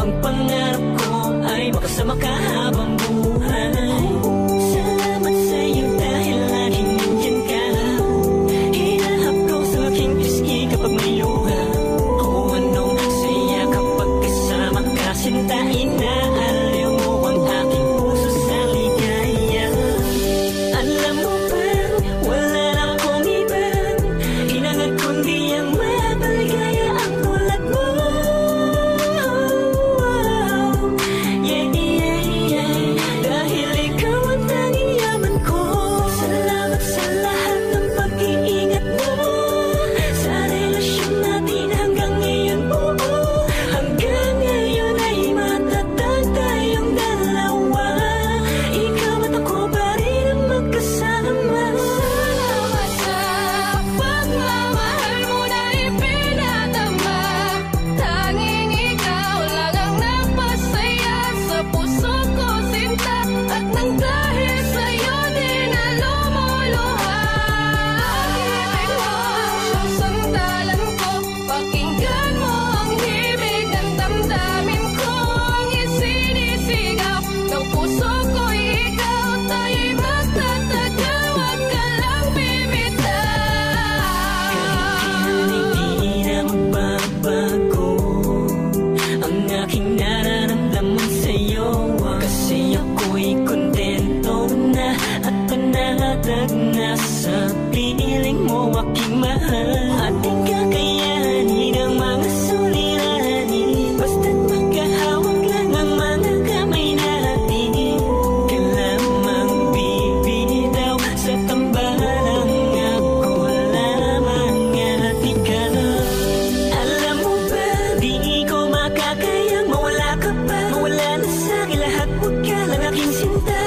Ang pangarap ko ay makasama ka habang buhay. Salamat sa'yo dahil laging nandyan ka. Hinahaplo sa aking pisngi kapag may luha. O anong saya kapag kasama ka, sinta, inaaliw mo ang aking puso sa ligaya. Alam mo ba, wala na akong iba, hinangad kundi ang mapaligaya ang tulad mo. Yeah, yeah, yeah, dahil ikaw ang tanging yaman ko. Salamat sa lahat ng pag-iingat mo sa relasyon natin hanggang ngayon buo. Hanggang ngayon ay matatag tayong dalawa. Ikaw at ako pa rin ang magkasama. Salamat sa pagmamahal mo na ipinadama. Tanging ikaw lang ang nagpasaya sa puso ko, sinta. At nang dahil sa'yo din na lumuluha. Pag-ibig mo ang siyang sandalan ko. Pakinggan mo ang himig ng damdamin ko. Ang isinisigaw ng puso ko'y ikaw. Tayo'y magtatagal, wag ka lang bibitaw. Hindi na magbabago ang aking nararamdaman sa'yo. Kasi ako'y kontento na at panatag na sa piling mo aking mahal. At di kakayanin ang mga suliranin, basta't magkahawak lang ang mga kamay natin. Ka lamang bibitaw sa tambalang ako lamang at ikaw. Alam mo ba, di ko makakayang mawala ka pa. Mawala na sa'kin lahat, huwag ka lang aking sinta.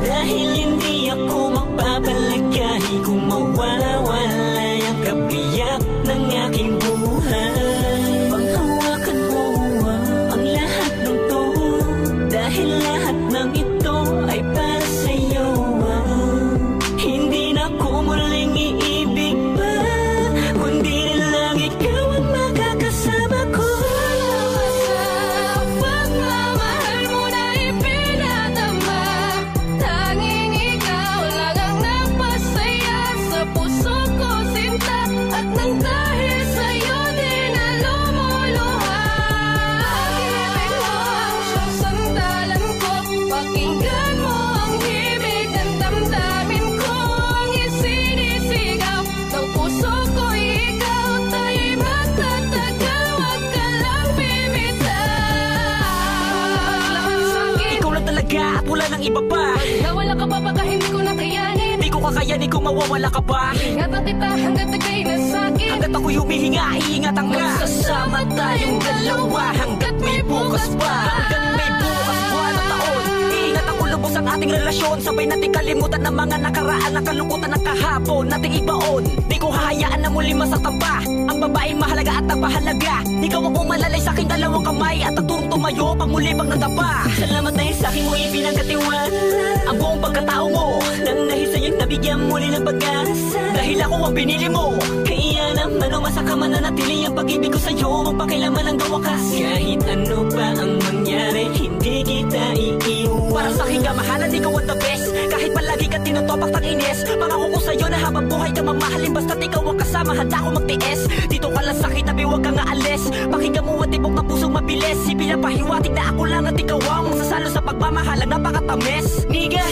Dahil hindi ako magpapalag kahit kung mawawala ang kabiyak ng aking buhay. Panghawakan mo ang lahat ng to, dahil lahat ng ito ay para sa'yo. Hindi na ko muling iibig pa, kundi rin lang ikaw ang makakasama ko. Salamat sa pagmamahal mo na ipinadama. Tanging ikaw lang ang nagpasaya sa puso ko, sinta. At nang dahil sa'yo din na lumuluha. Pag-ibig mo ang siyang sandalan ko. Pakinggan mo ang himig ng damdamin ko. Ang isinisigaw ng puso ko'y ikaw. Tayo'y magtatagal, wag ka lang bibitaw. Ikaw lang talaga at wala nang iba pa. Nawala ka pa baka hindi ko nakayanin. Di ko kakayanin kung mawawala ka pa. Ingatan kita hanggat ika'y nasakit. Hanggat ako'y humihinga, iingatan ka. Magsasama tayong dalawa hanggat may bukas pa. Hanggat may bukas buwan at taon, iingatan ko lubos ang ating relasyon. Sabay natin kalimutan ng mga nakaraan, nakalungkutan ng kahapon nating ibaon. Di ko hahayaan na muli masaktan pa ang babaeng mahalaga at nagpahalaga. Ikaw ang umalalay sa aking dalawang kamay at naturong tumayo pag muli pag nadapa. Salamat dahil sa akin mo ipinagkatiwala ang buong pagkatao mo. Nang dahil sa'yo'y nabigyan muli ng pag-asa. Dahil ako ang pinili mo, kaya naman umasaka mananatili ang pag-ibig ko sa'yo. Magpakailaman hanggang wakas. Kahit ano pa ang mangyari, hindi kita iiwan. Para sa'king kamahalan, ikaw ang the best. Kahit palagi ka tinutopak ng ines, pangako ko sa'yo na habang buhay ka mamahalin. Basta't ikaw ang kasama, handa ko magtiis. Dito ka lang sa'kin, tabi huwag kang aalis. Pakinggan mo at tibok ng pusong mabilis. Ipinapahiwatig na ako lang at ikaw ang masasalo sa pagmamahal. Napakatamis, niga.